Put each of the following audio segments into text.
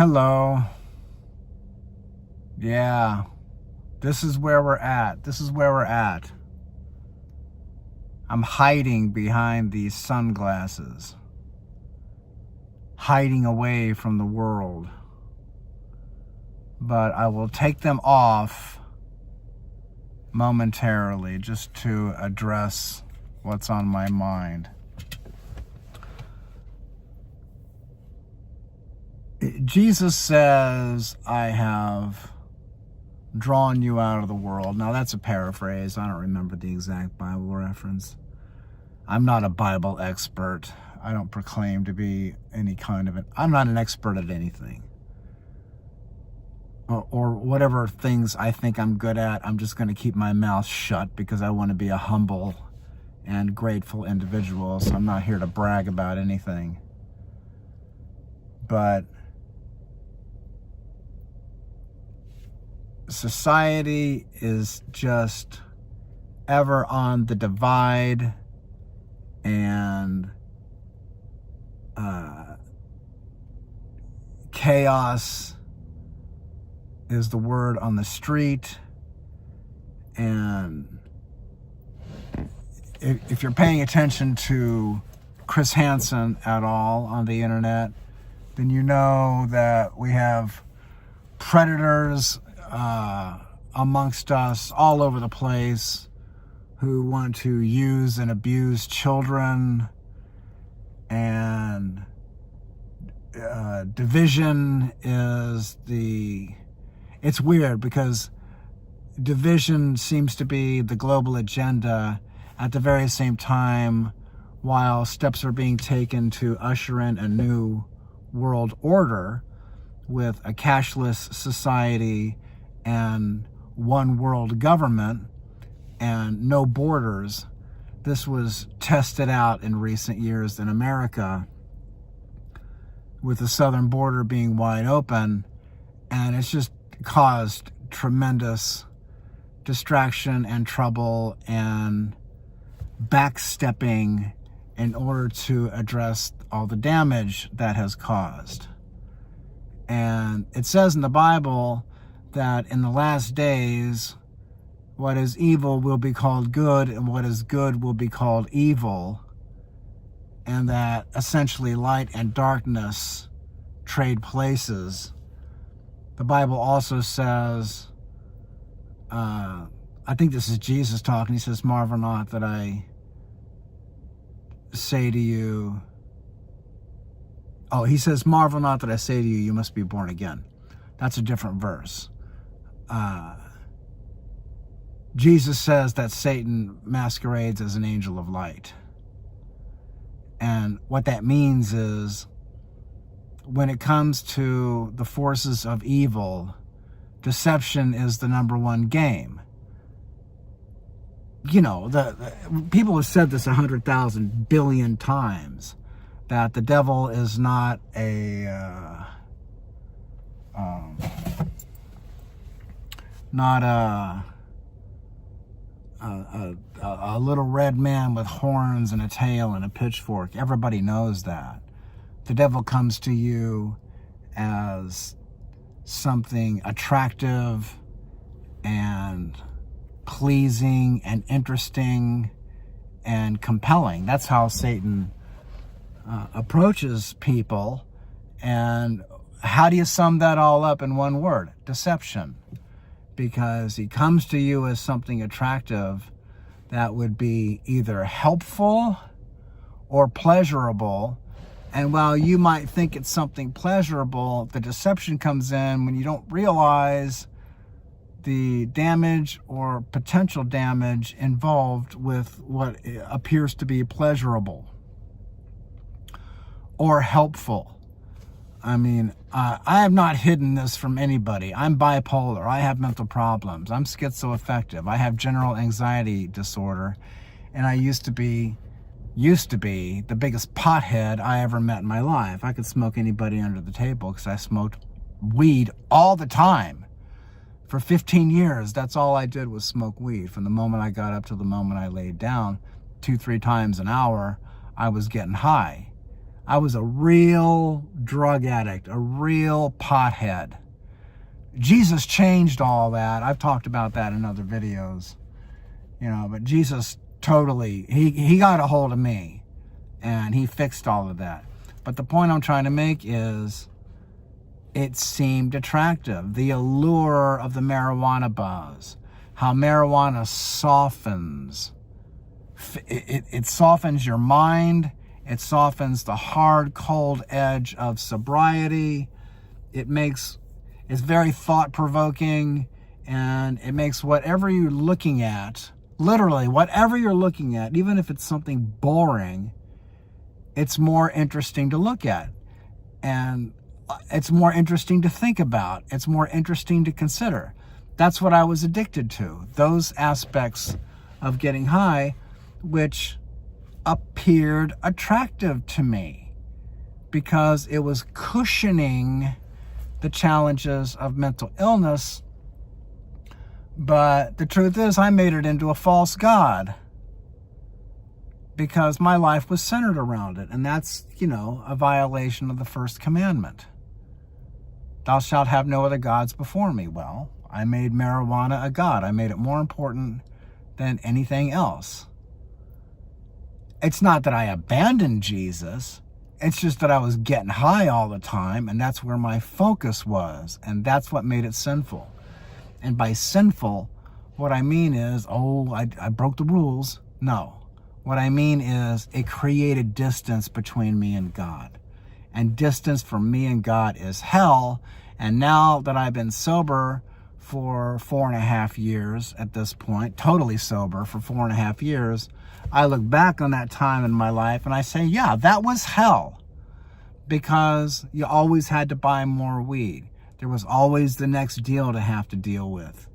Hello. Yeah, this is where we're at. This is where we're at. I'm hiding behind these sunglasses, hiding away from the world. But I will take them off momentarily just to address what's on my mind. Jesus says, I have drawn you out of the world. Now that's a paraphrase. I don't remember the exact Bible reference. I'm not a Bible expert. I don't proclaim to be I'm not an expert at anything. Or whatever things I think I'm good at, I'm just going to keep my mouth shut because I want to be a humble and grateful individual. So I'm not here to brag about anything. But society is just ever on the divide, and chaos is the word on the street. And if you're paying attention to Chris Hansen at all on the internet, then you know that we have predators amongst us all over the place who want to use and abuse children, and division is it's weird because division seems to be the global agenda at the very same time while steps are being taken to usher in a new world order with a cashless society and one world government and no borders. This was tested out in recent years in America with the southern border being wide open, and it's just caused tremendous distraction and trouble and backstepping in order to address all the damage that has caused. And it says in the Bible that in the last days, what is evil will be called good, and what is good will be called evil, and that essentially light and darkness trade places. The Bible also says, I think this is Jesus talking, he says, marvel not that I say to you, he says, marvel not that I say to you, you must be born again. That's a different verse. Jesus says that Satan masquerades as an angel of light. And what that means is, when it comes to the forces of evil, deception is the number one game. You know, the people have said this 100,000 billion times, that the devil is not a little red man with horns and a tail and a pitchfork. Everybody knows that. The devil comes to you as something attractive and pleasing and interesting and compelling. That's how Satan approaches people. And how do you sum that all up in one word? Deception. Because he comes to you as something attractive that would be either helpful or pleasurable. And while you might think it's something pleasurable, the deception comes in when you don't realize the damage or potential damage involved with what appears to be pleasurable or helpful. I mean, I have not hidden this from anybody. I'm bipolar. I have mental problems. I'm schizoaffective. I have general anxiety disorder. And I used to be the biggest pothead I ever met in my life. I could smoke anybody under the table because I smoked weed all the time. For 15 years, that's all I did was smoke weed. From the moment I got up to the moment I laid down, 2-3 times an hour, I was getting high. I was a real drug addict, a real pothead. Jesus changed all that. I've talked about that in other videos, but Jesus totally, he got a hold of me and he fixed all of that. But the point I'm trying to make is it seemed attractive. The allure of the marijuana buzz, how marijuana softens. It softens your mind. It softens the hard, cold edge of sobriety. It's very thought-provoking, and it makes whatever you're looking at, literally whatever you're looking at, even if it's something boring, it's more interesting to look at. And it's more interesting to think about. It's more interesting to consider. That's what I was addicted to. Those aspects of getting high, which appeared attractive to me because it was cushioning the challenges of mental illness. But the truth is, I made it into a false god because my life was centered around it. And that's, a violation of the first commandment. Thou shalt have no other gods before me. Well, I made marijuana a god. I made it more important than anything else. It's not that I abandoned Jesus. It's just that I was getting high all the time, and that's where my focus was, and that's what made it sinful. And by sinful, what I mean is, I broke the rules. No. What I mean is it created distance between me and God. And distance from me and God is hell. And now that I've been sober for 4.5 years at this point, totally sober for 4.5 years, I look back on that time in my life and I say, yeah, that was hell. Because you always had to buy more weed. There was always the next deal to have to deal with.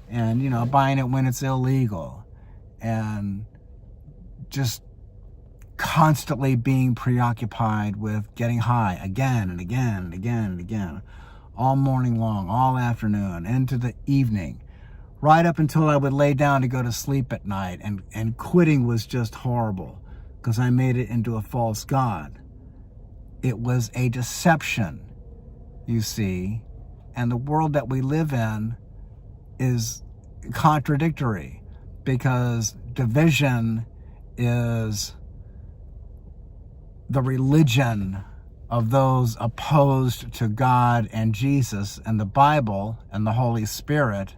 And, buying it when it's illegal. And just constantly being preoccupied with getting high again and again and again and again. All morning long, all afternoon, into the evening. Right up until I would lay down to go to sleep at night. And quitting was just horrible. Because I made it into a false god. It was a deception, you see. And the world that we live in is contradictory. Because division is the religion of those opposed to God and Jesus and the Bible and the Holy Spirit.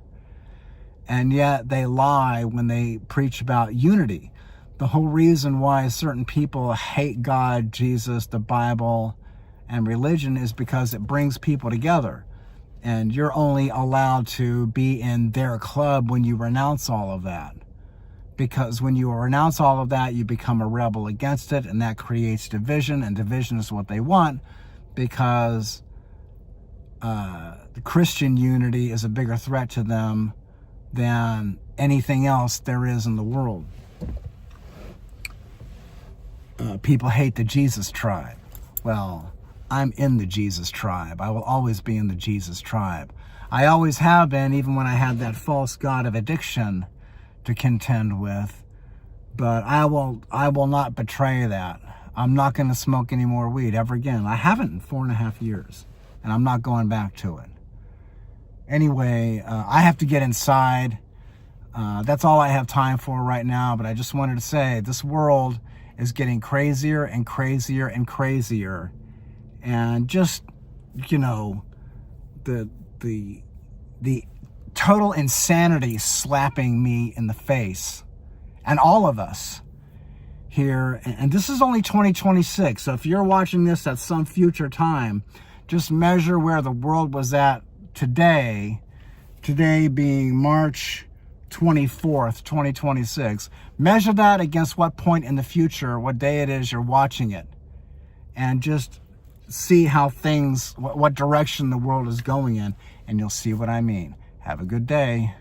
And yet they lie when they preach about unity. The whole reason why certain people hate God, Jesus, the Bible, and religion is because it brings people together. And you're only allowed to be in their club when you renounce all of that. Because when you renounce all of that, you become a rebel against it, and that creates division, and division is what they want, because the Christian unity is a bigger threat to them than anything else there is in the world. People hate the Jesus tribe. Well, I'm in the Jesus tribe. I will always be in the Jesus tribe. I always have been, even when I had that false god of addiction to contend with. But I will not betray that. I'm not going to smoke any more weed ever again. I haven't in 4.5 years. And I'm not going back to it. Anyway, I have to get inside. That's all I have time for right now. But I just wanted to say, this world is getting crazier and crazier and crazier. And just, the total insanity slapping me in the face, and all of us here. And this is only 2026. So if you're watching this at some future time, just measure where the world was at today being March 24th, 2026. Measure that against what point in the future, what day it is you're watching it, and just see how things, what direction the world is going in, and you'll see what I mean. Have a good day.